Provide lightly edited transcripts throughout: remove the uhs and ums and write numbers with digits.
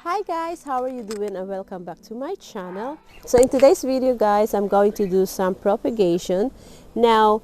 Hi guys, how are you doing, and welcome back to my channel. So in today's video guys, I'm going to do some propagation. Now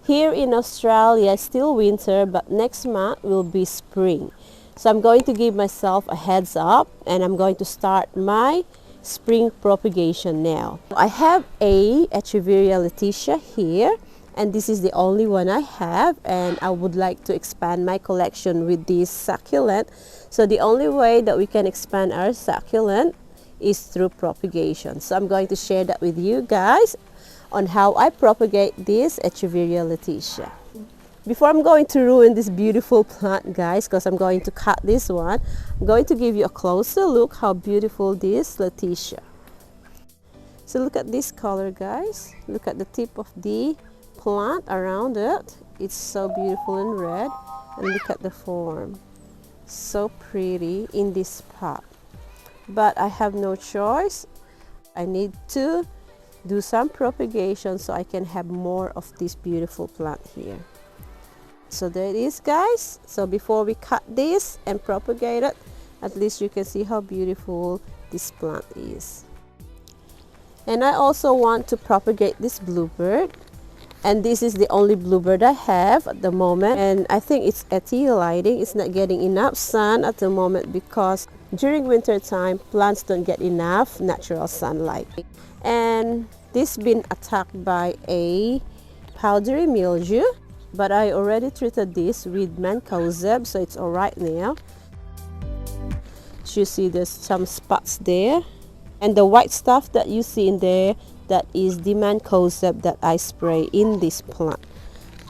here in Australia it's still winter, but next month will be spring. So I'm going to give myself a heads up and I'm going to start my spring propagation now. I have a Attribution Letizia here, and this is the only one I have, and I would like to expand my collection with this succulent. So the only way that we can expand our succulent is through propagation. So I'm going to share that with you guys on how I propagate this Sedeveria Letizia. Before I'm going to ruin this beautiful plant guys, because I'm going to cut this one, I'm going to give you a closer look how beautiful this Letizia. So look at this color guys, look at the tip of the plant around it. It's so beautiful and red, and look at the form, so pretty in this pot. But I have no choice, I need to do some propagation so I can have more of this beautiful plant here. So there it is guys. So before we cut this and propagate it, at least you can see how beautiful this plant is. And I also want to propagate this bluebird, and this is the only bluebird I have at the moment, and I think it's lighting. It's not getting enough sun at the moment because during winter time plants don't get enough natural sunlight. And this been attacked by a powdery mildew, but I already treated this with mancozeb, so it's alright now. You see there's some spots there, and the white stuff that you see in there, that is the mancozeb that I spray in this plant.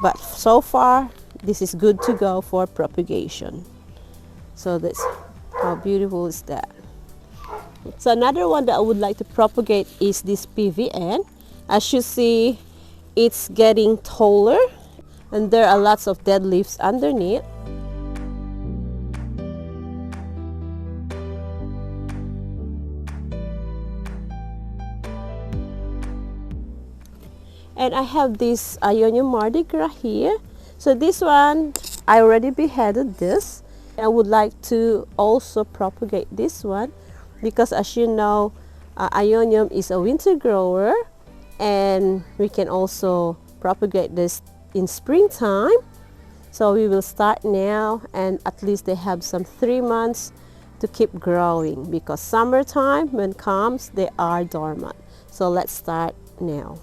But so far this is good to go for propagation. So that's how beautiful is that. So another one that I would like to propagate is this PVN. As you see, it's getting taller and there are lots of dead leaves underneath. And I have this Aeonium Mardi Gras here. So this one, I already beheaded this. I would like to also propagate this one because as you know, Aeonium is a winter grower, and we can also propagate this in springtime. So we will start now, and at least they have some 3 months to keep growing, because summertime when comes they are dormant. So let's start now.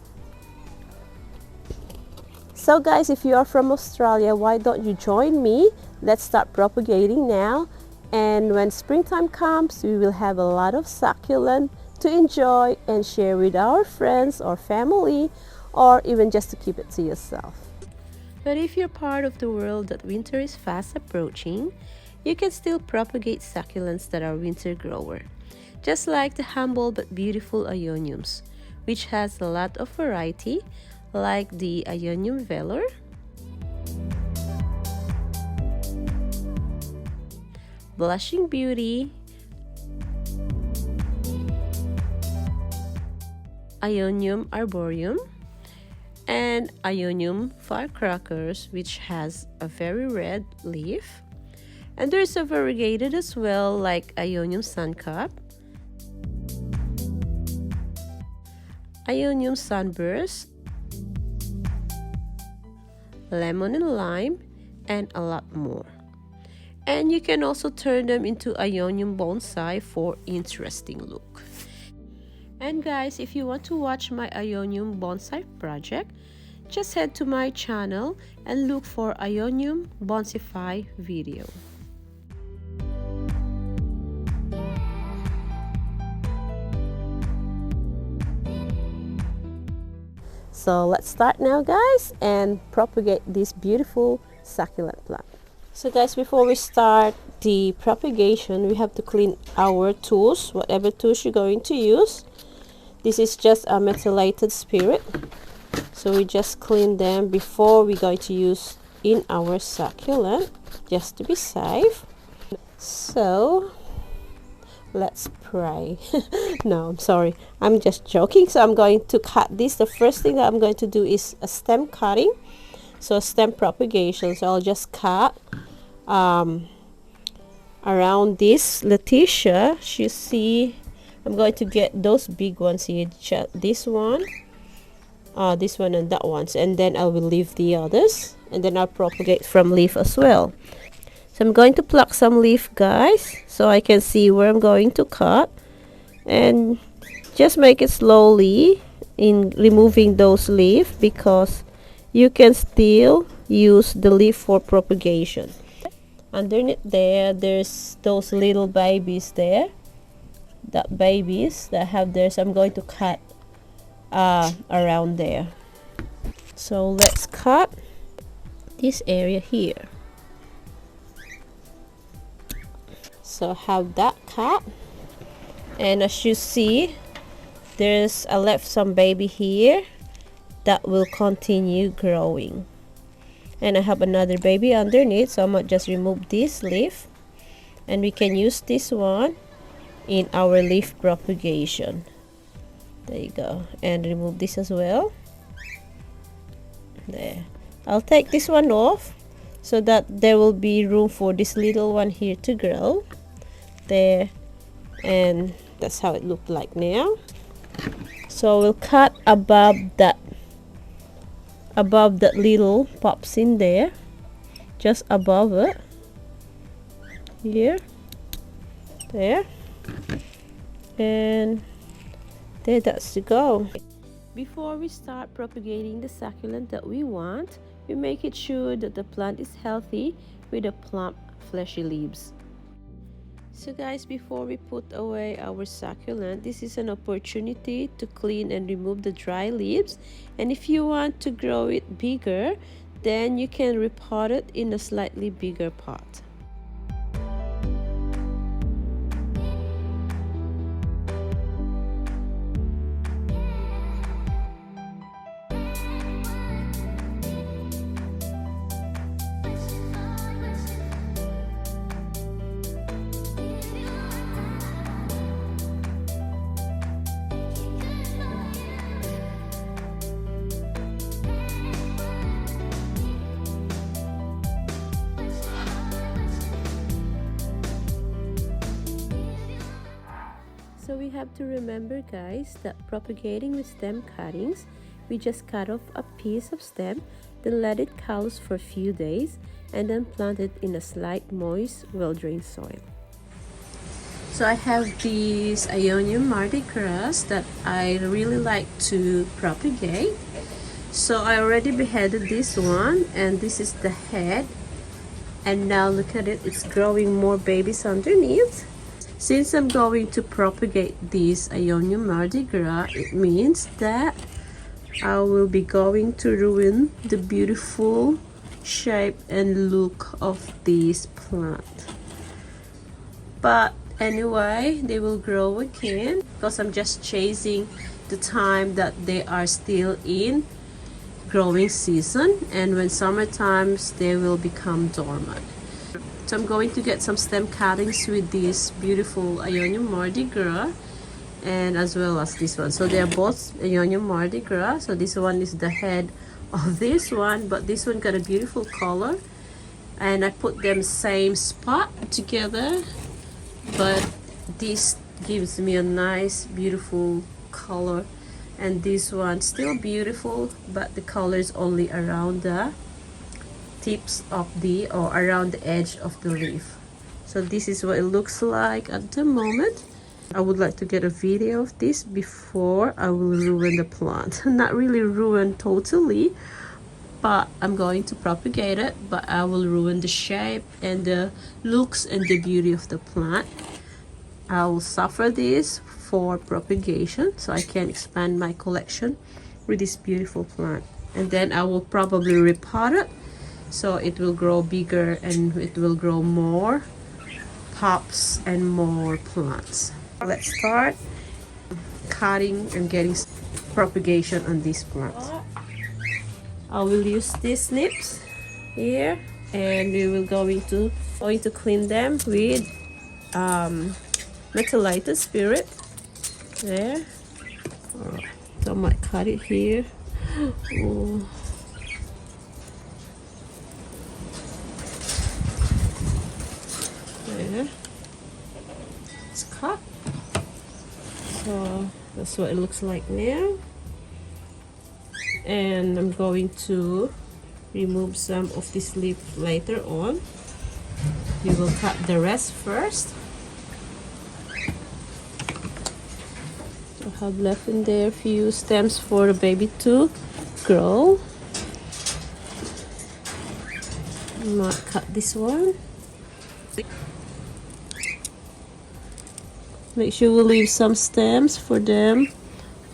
So guys, if you are from Australia, why don't you join me? Let's start propagating now, and when springtime comes we will have a lot of succulent to enjoy and share with our friends or family, or even just to keep it to yourself. But if you're part of the world that winter is fast approaching, you can still propagate succulents that are winter grower, just like the humble but beautiful Aeoniums, which has a lot of variety, like the Aeonium Velour, Blushing Beauty, Aeonium Arboreum, and Aeonium Firecrackers, which has a very red leaf. And there's a variegated as well, like Aeonium Suncup, Aeonium Sunburst, Lemon and Lime, and a lot more. And you can also turn them into Aeonium Bonsify for interesting look. And guys, if you want to watch my Aeonium Bonsai project, just head to my channel and look for Aeonium Bonsify video. So let's start now guys and propagate this beautiful succulent plant. So guys, before we start the propagation, we have to clean our tools, whatever tools you're going to use. This is just a methylated spirit, so we just clean them before we're going to use in our succulent, just to be safe. So let's pray. No, I'm sorry, I'm just joking. So I'm going to cut this. The first thing that I'm going to do is a stem cutting, so stem propagation. So I'll just cut around this Letizia. You see, I'm going to get those big ones here. This one, and that one, and then I will leave the others, and then I'll propagate from leaf as well. So I'm going to pluck some leaf, guys, so I can see where I'm going to cut, and just make it slowly in removing those leaves, because you can still use the leaf for propagation. Underneath there's those little babies there, that babies that have there, so I'm going to cut around there. So let's cut this area here. So have that cut, and as you see, I left some baby here that will continue growing, and I have another baby underneath, so I might just remove this leaf, and we can use this one in our leaf propagation. There you go, and remove this as well. There, I'll take this one off so that there will be room for this little one here to grow there, and that's how it looked like now. So we'll cut above that little pops in there, just above it here, there, and there, that's to go. Before we start propagating the succulent that we want, we make it sure that the plant is healthy with the plump fleshy leaves. So guys, before we put away our succulent, this is an opportunity to clean and remove the dry leaves, and if you want to grow it bigger, then you can repot it in a slightly bigger pot. So we have to remember, guys, that propagating with stem cuttings, we just cut off a piece of stem, then let it callus for a few days, and then plant it in a slight moist, well-drained soil. So I have these Aeonium Mardi Gras that I really like to propagate. So I already beheaded this one, and this is the head, and now look at it, it's growing more babies underneath. Since I'm going to propagate this Aeonium Mardi Gras, it means that I will be going to ruin the beautiful shape and look of this plant. But anyway, they will grow again, because I'm just chasing the time that they are still in growing season, and when summer times they will become dormant. So I'm going to get some stem cuttings with this beautiful Aeonium Mardi Gras, and as well as this one. So they are both Aeonium Mardi Gras. So this one is the head of this one, but this one got a beautiful color, and I put them same spot together, but this gives me a nice beautiful color, and this one still beautiful, but the color is only around the tips of around the edge of the leaf. So this is what it looks like at the moment. I would like to get a video of this before I will ruin the plant. Not really ruin totally, but I'm going to propagate it, but I will ruin the shape and the looks and the beauty of the plant. I will suffer this for propagation so I can expand my collection with this beautiful plant, and then I will probably repot it so it will grow bigger and it will grow more pops and more plants. Let's start cutting and getting propagation on these plants. I will use these snips here, and we will going to clean them with methylated spirit there. So I might cut it here. Oh. there. It's cut. So that's what it looks like now. And I'm going to remove some of this leaf later on. We will cut the rest first. I have left in there a few stems for the baby to grow. I might cut this one. Make sure we leave some stems for them,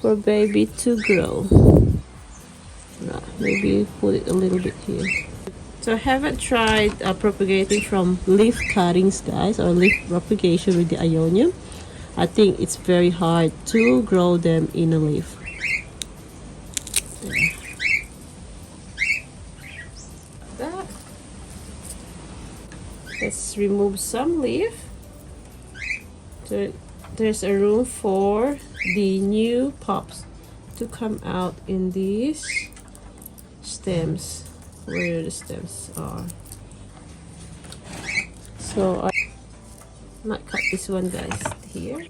for baby to grow. Maybe put it a little bit here. So I haven't tried propagating from leaf cuttings, guys, or leaf propagation with the Aeonium. I think it's very hard to grow them in a leaf. That. Let's remove some leaf. So there's a room for the new pops to come out in these stems, where the stems are. So I might cut this one, guys, here.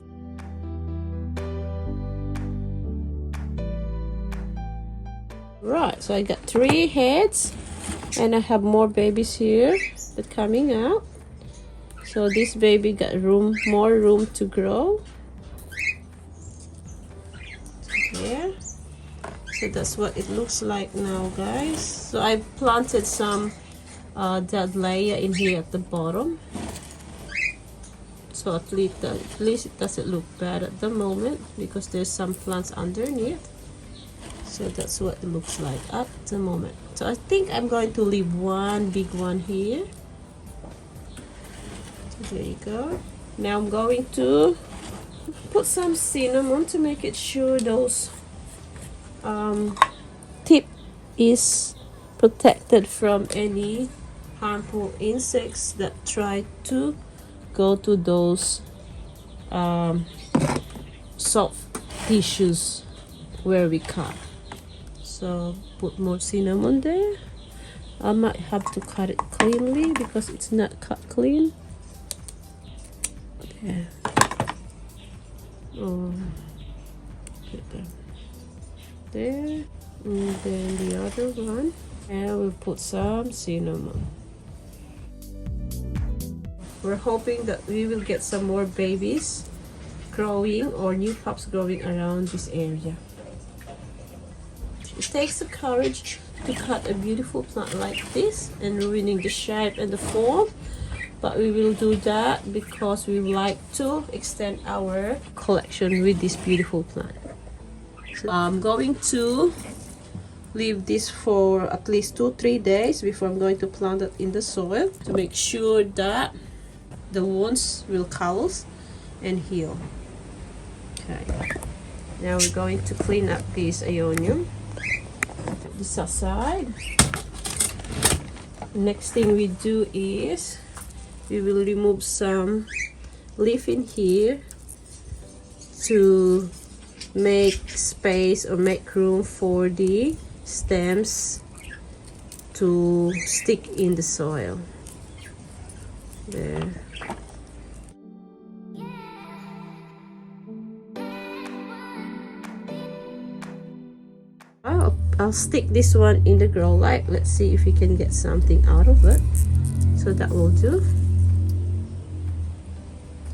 Right, so I got 3 heads and I have more babies here that coming out. So this baby got more room to grow. There. So that's what it looks like now, guys. So I planted some dead layer in here at the bottom. So at least it doesn't look bad at the moment because there's some plants underneath. So that's what it looks like at the moment. So I think I'm going to leave one big one here. So there you go. Now I'm going to put some cinnamon to make it sure those tip is protected from any harmful insects that try to go to those soft tissues where we cut. So put more cinnamon there. I might have to cut it cleanly because it's not cut clean. There. Oh, there. And then the other one, and we'll put some cinnamon. We're hoping that we will get some more babies growing or new pups growing around this area. It takes the courage to cut a beautiful plant like this and ruining the shape and the form, but we will do that because we would like to extend our collection with this beautiful plant. So I'm going to leave this for at least 2-3 days before I'm going to plant it in the soil to make sure that the wounds will callus and heal. Okay, now we're going to clean up this Aeonium. Put this aside. Next thing we do is we will remove some leaf in here to make space or make room for the stems to stick in the soil. There. I'll stick this one in the grow light. Let's see if we can get something out of it. So that will do.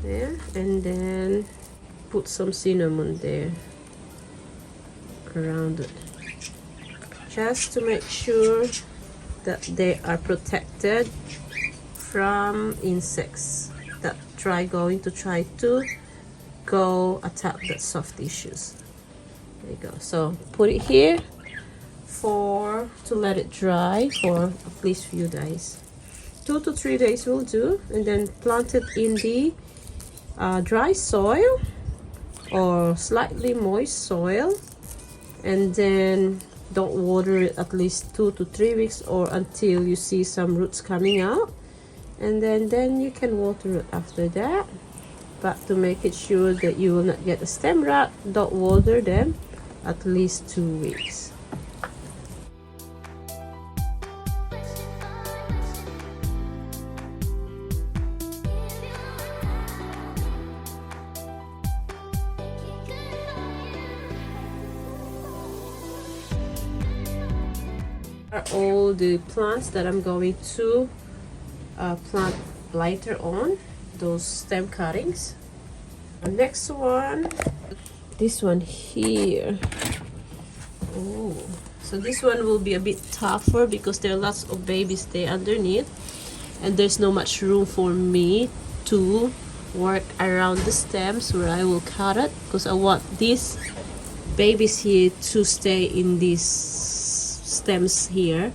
There, and then put some cinnamon there around it, just to make sure that they are protected from insects that going to try to go attack the soft tissues. There you go. So put it here to let it dry for at least few days. 2 to 3 days will do, and then plant it in the dry soil or slightly moist soil, and then don't water it at least 2 to 3 weeks or until you see some roots coming out, and then you can water it after that. But to make it sure that you will not get a stem rot, don't water them at least 2 weeks. Are all the plants that I'm going to plant later on, those stem cuttings. The next one, this one here. Oh, so this one will be a bit tougher because there are lots of babies there underneath, and there's no much room for me to work around the stems where I will cut it, because I want these babies here to stay in these stems here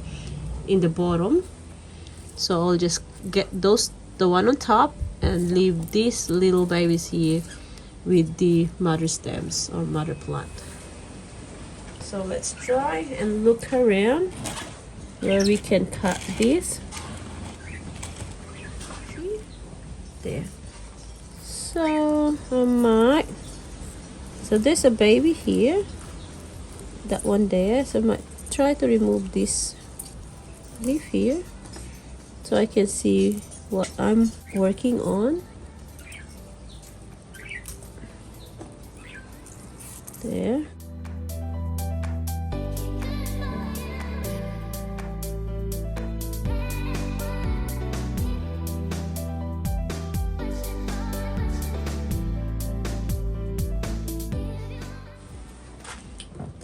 in the bottom. So I'll just get those, the one on top, and leave these little babies here with the mother stems or mother plant. So let's try and look around where we can cut this. There. So I might, so there's a baby here, that one there, so I might try to remove this leaf here so I can see what I'm working on. There.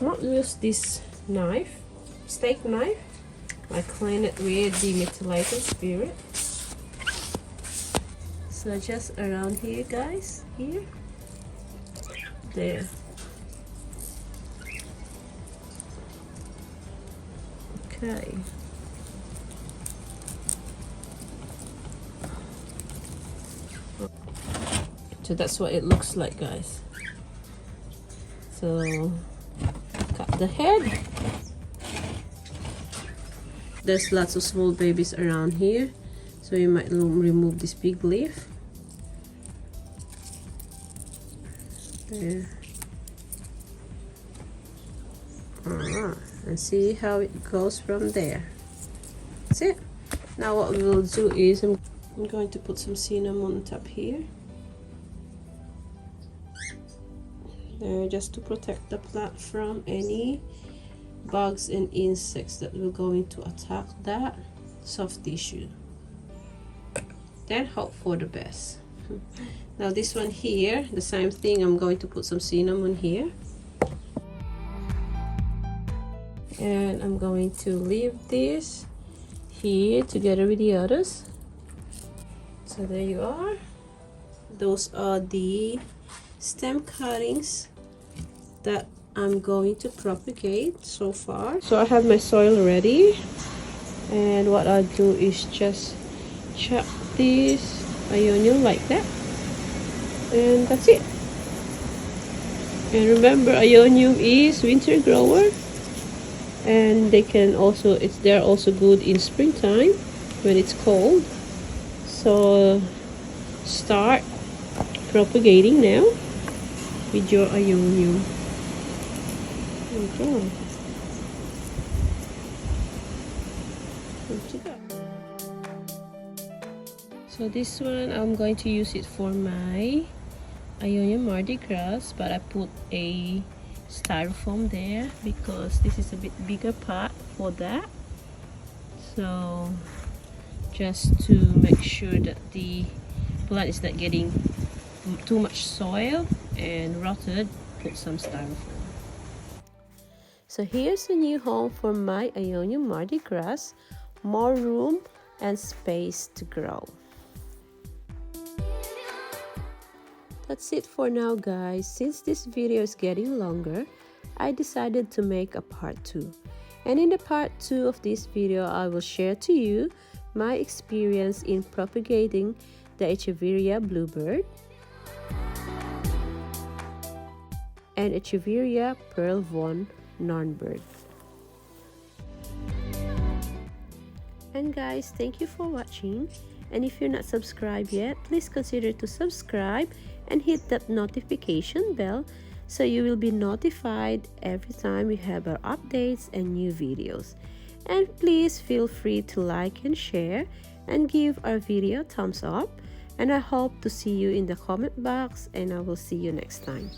Not use this knife, steak knife. I clean it with the methylated spirit. So just around here, guys, here, there. Okay. So that's what it looks like, guys. So cut the head. There's lots of small babies around here, so you might remove this big leaf. There. And see how it goes from there. That's it. Now what we will do is I'm going to put some cinnamon on top here. There, just to protect the plant from any bugs and insects that will going to attack that soft tissue. Then hope for the best. Now this one here, the same thing, I'm going to put some cinnamon here. And I'm going to leave this here together with the others. So there you are. Those are the stem cuttings that I'm going to propagate so far. So I have my soil ready, and what I'll do is just chop this Aeonium like that, and that's it. And remember, Aeonium is winter grower, and they can also, they're also good in springtime when it's cold. So start propagating now with your Aeonium. Okay. So this one, I'm going to use it for my Aeonium Mardi Gras, but I put a styrofoam there because this is a bit bigger pot for that. So just to make sure that the plant is not getting too much soil and rotted, put some styrofoam. So here's a new home for my Aeonium Mardi Gras. More room and space to grow. That's it for now, guys. Since this video is getting longer, I decided to make a part 2. And in the part 2 of this video, I will share to you my experience in propagating the Echeveria bluebird and Echeveria pearl Vaughan Nornbird. And guys, thank you for watching, and if you're not subscribed yet, please consider to subscribe and hit that notification bell so you will be notified every time we have our updates and new videos. And please feel free to like and share and give our video a thumbs up, and I hope to see you in the comment box, and I will see you next time.